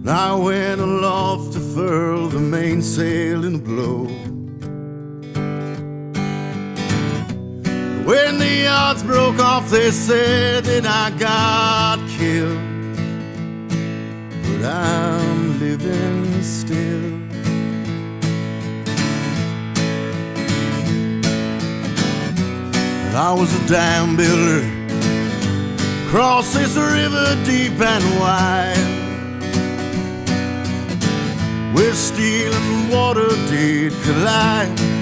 I went aloft to furl the mainsail in a blow. When the yards broke off, they said that I got killed, but I'm living still. I was a dam builder, crossed this river deep and wide, where steel and water did collide.